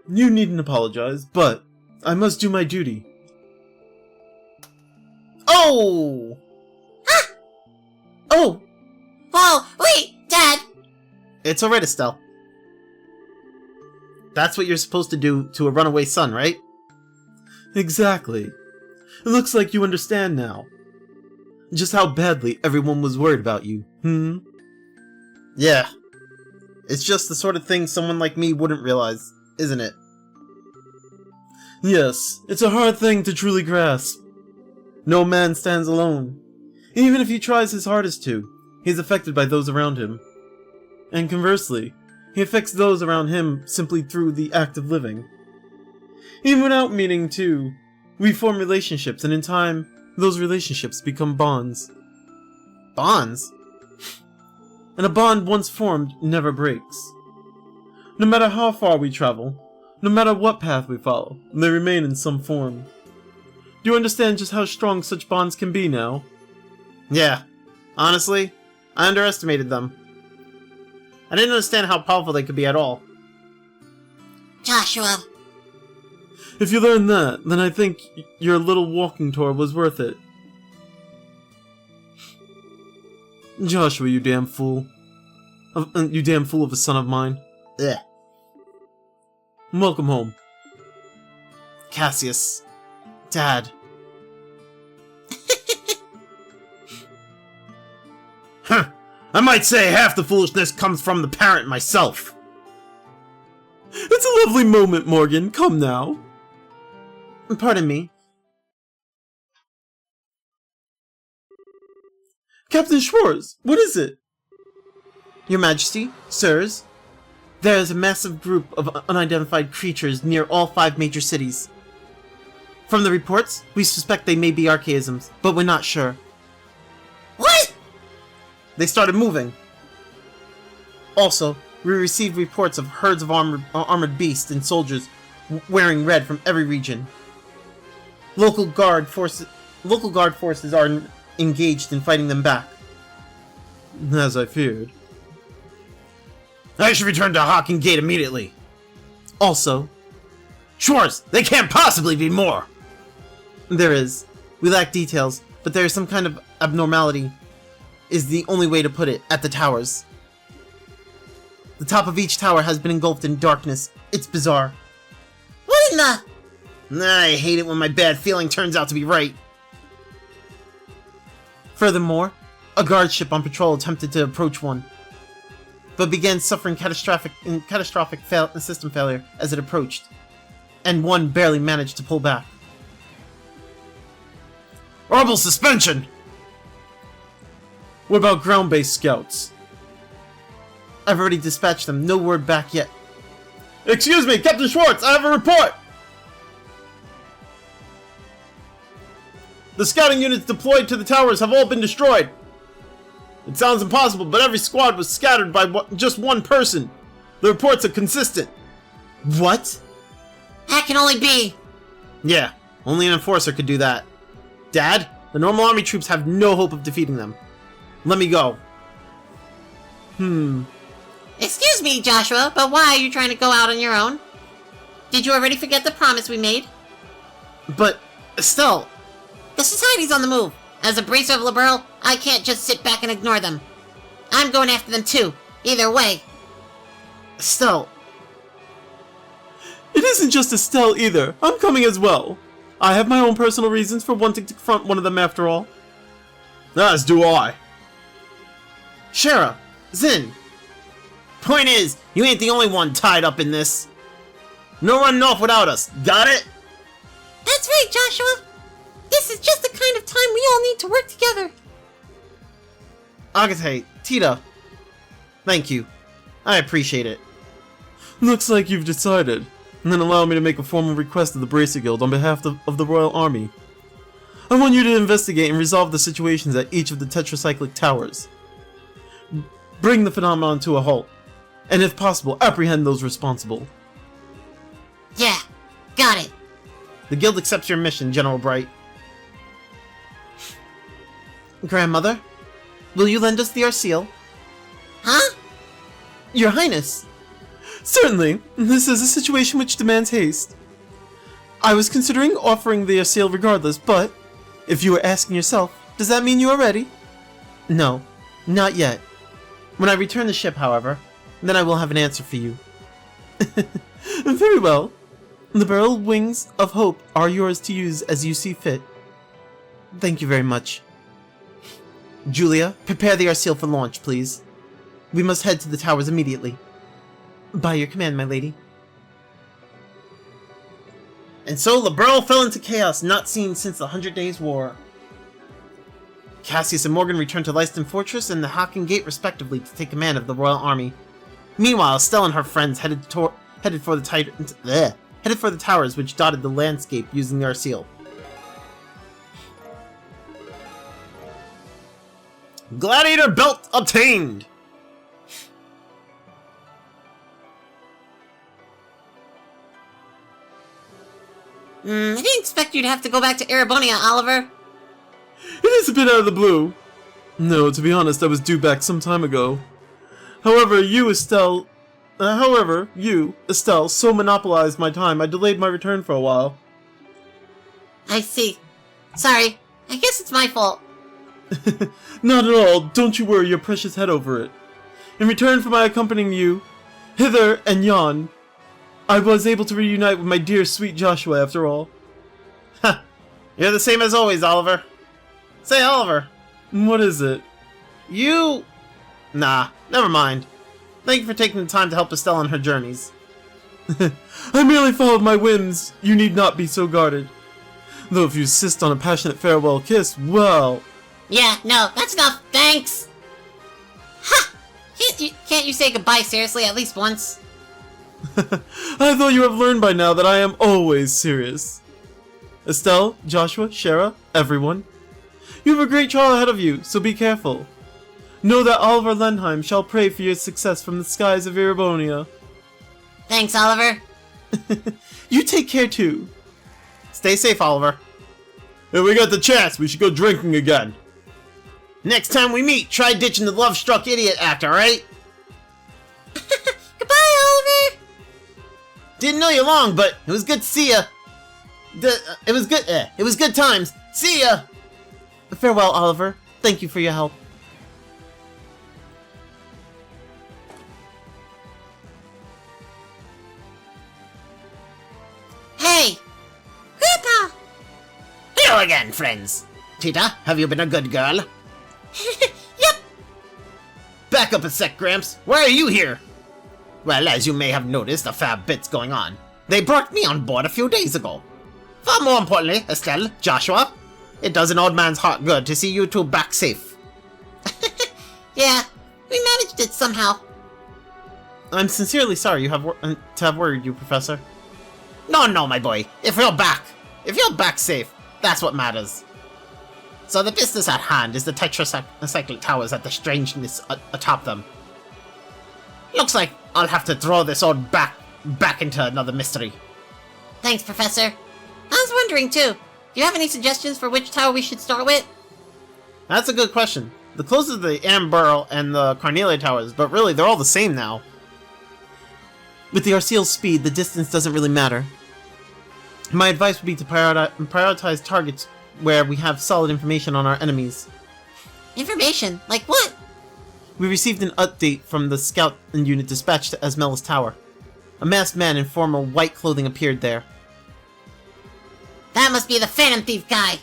You needn't apologize, but I must do my duty. Oh! Oh! Whoa, wait, Dad! It's alright, Estelle. That's what you're supposed to do to a runaway son, right? Exactly. It looks like you understand now. Just how badly everyone was worried about you, Yeah. It's just the sort of thing someone like me wouldn't realize, isn't it? Yes, it's a hard thing to truly grasp. No man stands alone. Even if he tries his hardest to, he is affected by those around him. And conversely, he affects those around him simply through the act of living. Even without meaning to, we form relationships, and in time, those relationships become bonds. Bonds? And a bond once formed never breaks. No matter how far we travel, no matter what path we follow, they remain in some form. Do you understand just how strong such bonds can be now? Yeah. Honestly, I underestimated them. I didn't understand how powerful they could be at all. Joshua, If you learn that, then I think your little walking tour was worth it. Joshua, you damn fool. You damn fool of a son of mine. Ugh. Welcome home. Cassius. Dad. I might say half the foolishness comes from the parent myself. It's a lovely moment, Morgan. Come now. Pardon me. Captain Schwartz, what is it? Your Majesty, sirs, there is a massive group of unidentified creatures near all 5 major cities. From the reports, we suspect they may be archaisms, but we're not sure. what? They started moving. Also, we received reports of herds of armored beasts and soldiers wearing red from every region. Local guard forces are engaged in fighting them back. As I feared. I should return to Hawking Gate immediately. Also, Schwartz, they can't possibly be more. there is. We lack details, but there is some kind of abnormality, is the only way to put it, at the towers. The top of each tower has been engulfed in darkness. It's bizarre. What in the... I hate it when my bad feeling turns out to be right. Furthermore, a guard ship on patrol attempted to approach one, but began suffering catastrophic system failure as it approached, and one barely managed to pull back. Orbital suspension! What about ground-based scouts? I've already dispatched them. No word back yet. Excuse me, Captain Schwartz, I have a report! The scouting units deployed to the towers have all been destroyed. It sounds impossible, but every squad was scattered by just one person. The reports are consistent. What? That can only be. Yeah, only an enforcer could do that. Dad, the normal army troops have no hope of defeating them. Let me go. Excuse me, Joshua, but why are you trying to go out on your own? Did you already forget the promise we made? But, Estelle... The Society's on the move. As a bracer of Liberl, I can't just sit back and ignore them. I'm going after them too. Either way. Estelle... It isn't just Estelle either. I'm coming as well. I have my own personal reasons for wanting to confront one of them after all. As do I. Shara, Zin. Point is, you ain't the only one tied up in this. No running off without us. Got it? That's right, Joshua. This is just the kind of time we all need to work together. Agate, Tita. Thank you. I appreciate it. Looks like you've decided. And then allow me to make a formal request of the Bracer Guild on behalf of the Royal Army. I want you to investigate and resolve the situations at each of the Tetracyclic towers. Bring the phenomenon to a halt. And if possible, apprehend those responsible. Yeah, got it. The guild accepts your mission, General Bright. Grandmother, will you lend us the Arseal? Huh? Your Highness! Certainly, this is a situation which demands haste. I was considering offering the Arseal regardless, but if you were asking yourself, does that mean you are ready? No, not yet. When I return the ship, however, then I will have an answer for you. Very well. The barrel wings of hope are yours to use as you see fit. Thank you very much. Julia, prepare the Arseal for launch, please. We must head to the towers immediately. By your command, my lady. And so Liberl fell into chaos not seen since the 100 Days' War. Cassius and Morgan returned to Lyston Fortress and the Haken Gate respectively to take command of the Royal Army. Meanwhile, Estelle and her friends headed for the towers which dotted the landscape using the Arseal. Gladiator belt obtained! I didn't expect you to have to go back to Erebonia, Oliver. It is a bit out of the blue. No, to be honest, I was due back some time ago. However, you, Estelle, so monopolized my time, I delayed my return for a while. I see. Sorry. I guess it's my fault. Not at all. Don't you worry your precious head over it. In return for my accompanying you, hither and yon, I was able to reunite with my dear sweet Joshua after all. Ha! You're the same as always, Oliver. Say, Oliver. What is it? You... Nah, never mind. Thank you for taking the time to help Estelle on her journeys. I merely followed my whims. You need not be so guarded. Though if you insist on a passionate farewell kiss, well... Yeah, no, that's enough. Thanks. Ha! Can't you say goodbye seriously at least once? I thought you have learned by now that I am always serious. Estelle, Joshua, Shara, everyone. You have a great trial ahead of you, so be careful. Know that Oliver Lenheim shall pray for your success from the skies of Erebonia. Thanks, Oliver. You take care too. Stay safe, Oliver. If we got the chance, we should go drinking again. Next time we meet, try ditching the love-struck idiot act, alright? Goodbye, Oliver. Didn't know you long, but it was good to see ya. It was good times. See ya! Farewell, Oliver. Thank you for your help. Hey! Grandpa! Hello again, friends. Tita, have you been a good girl? Yep. Back up a sec, Gramps. Why are you here? Well, as you may have noticed, a fair bit's going on. They brought me on board a few days ago. Far more importantly, Estelle, Joshua, it does an old man's heart good to see you two back safe. Yeah, we managed it somehow. I'm sincerely sorry to have worried you, Professor. No, my boy. If you're back safe, that's what matters. So the business at hand is the Tetracyclic towers at the strangeness atop them. Looks like I'll have to throw this all back into another mystery. Thanks, Professor. I was wondering too. Do you have any suggestions for which tower we should start with? That's a good question. The closest are the Amber and the Carnelia towers, but really they're all the same now. With the Arceal's speed, the distance doesn't really matter. My advice would be to prioritize targets where we have solid information on our enemies. Information? Like what? We received an update from the scout unit dispatched to Esmelis Tower. A masked man in formal white clothing appeared there. That must be the Phantom Thief guy.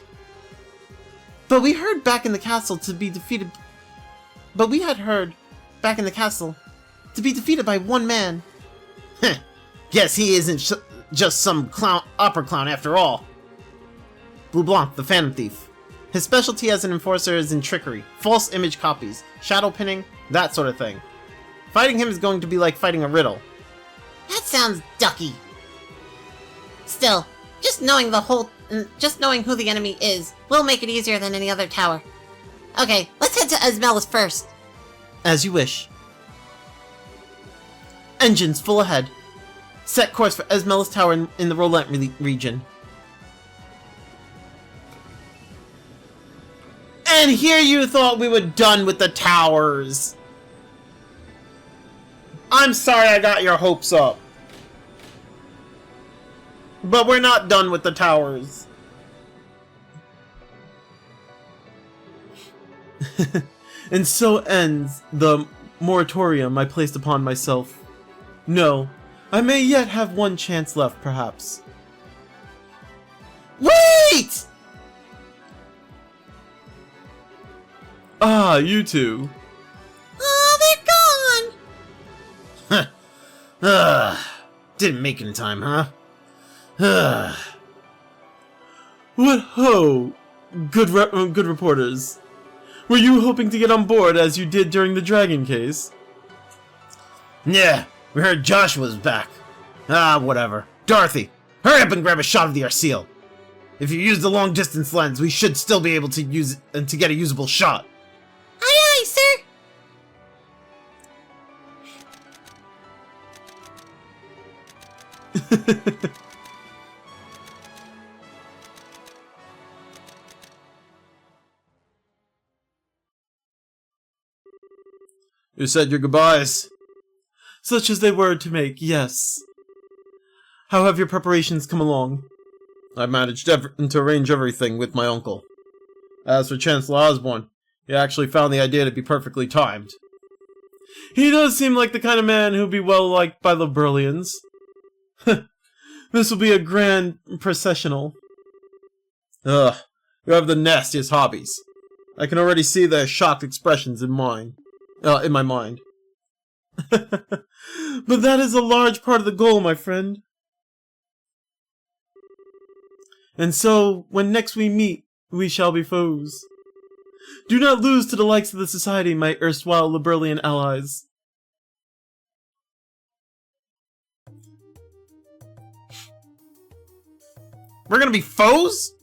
But we heard back in the castle to be defeated... But we had heard back in the castle to be defeated by one man. Guess he isn't just some opera clown after all. Blue Blanc, the Phantom Thief. His specialty as an enforcer is in trickery, false image copies, shadow pinning, that sort of thing. Fighting him is going to be like fighting a riddle. That sounds ducky. Still, just knowing who the enemy is will make it easier than any other tower. Okay, let's head to Esmelis first. As you wish. Engines full ahead. Set course for Esmelis Tower in the Rolent region. And here you thought we were done with the towers. I'm sorry I got your hopes up. But we're not done with the towers. And so ends the moratorium I placed upon myself. No, I may yet have one chance left, perhaps. Wait! Ah, you two. Oh, they're gone! Didn't make it in time, huh? What ho! Good reporters. Were you hoping to get on board as you did during the dragon case? Yeah, we heard Josh was back. Whatever. Dorothy, hurry up and grab a shot of the Arceal. If you use the long distance lens, we should still be able to use and to get a usable shot. Aye, aye, sir! You said your goodbyes. Such as they were to make, yes. How have your preparations come along? I managed to arrange everything with my uncle. As for Chancellor Osborne, he actually found the idea to be perfectly timed. He does seem like the kind of man who'd be well liked by the Burlians. This will be a grand processional. Ugh, you have the nastiest hobbies. I can already see their shocked expressions in my mind. But that is a large part of the goal, my friend. And so, when next we meet, we shall be foes. Do not lose to the likes of the Society, my erstwhile Liberlian allies. We're gonna be foes?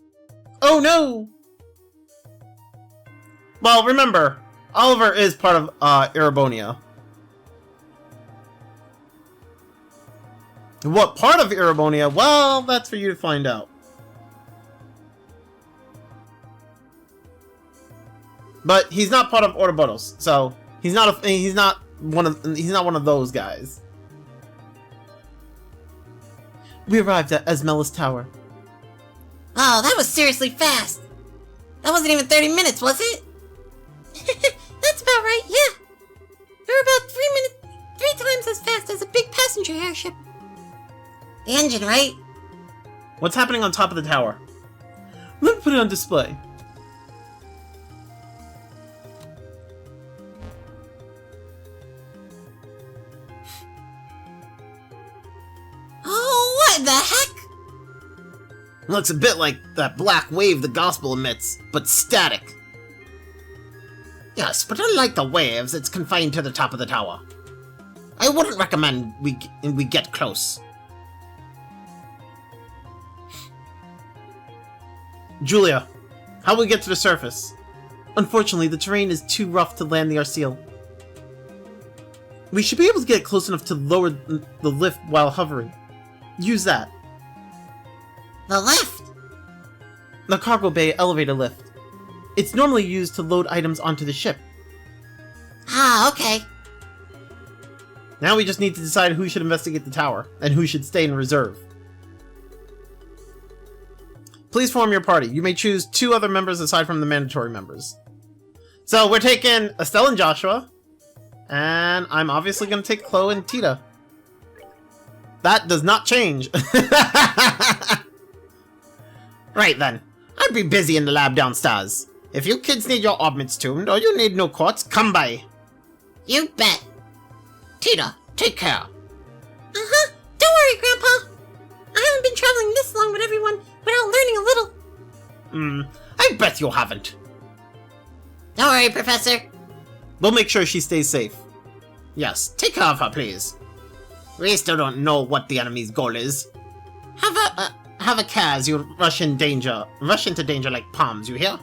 Oh no! Well, remember, Oliver is part of Erebonia. What part of Erebonia? Well, that's for you to find out. But he's not part of Ouroboros, so he's not one of those guys. We arrived at Esmelis Tower. Oh, that was seriously fast. That wasn't even 30 minutes, was it? That's about right, yeah. We were about 3 times as fast as a big passenger airship. The engine, right? What's happening on top of the tower? Let me put it on display. Oh, what the heck? Looks a bit like that black wave the gospel emits, but static. Yes, but unlike the waves, it's confined to the top of the tower. I wouldn't recommend we get close. Julia, how will we get to the surface? Unfortunately, the terrain is too rough to land the Arceal. We should be able to get close enough to lower the lift while hovering. Use that. The lift! The cargo bay elevator lift. It's normally used to load items onto the ship. Ah, okay. Now we just need to decide who should investigate the tower, and who should stay in reserve. Please form your party. You may choose 2 other members aside from the mandatory members. So we're taking Estelle and Joshua, and I'm obviously going to take Chloe and Tita. That does not change. Right then. I'll be busy in the lab downstairs. If you kids need your orbments tuned, or you need new quartz, come by. You bet. Tita, take care. Uh-huh. Don't worry, Grandpa. I haven't been traveling this long with everyone without learning a little. I bet you haven't. Don't worry, Professor. We'll make sure she stays safe. Yes, take care of her, please. We still don't know what the enemy's goal is. Have a care as you rush into danger like palms, you hear?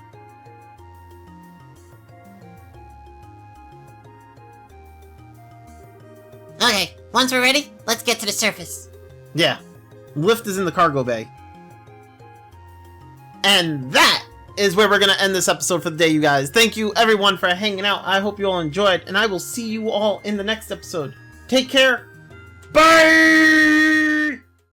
Okay, once we're ready, let's get to the surface. Yeah. Lift is in the cargo bay. And that is where we're going to end this episode for the day, you guys. Thank you, everyone, for hanging out. I hope you all enjoyed, and I will see you all in the next episode. Take care. Bye!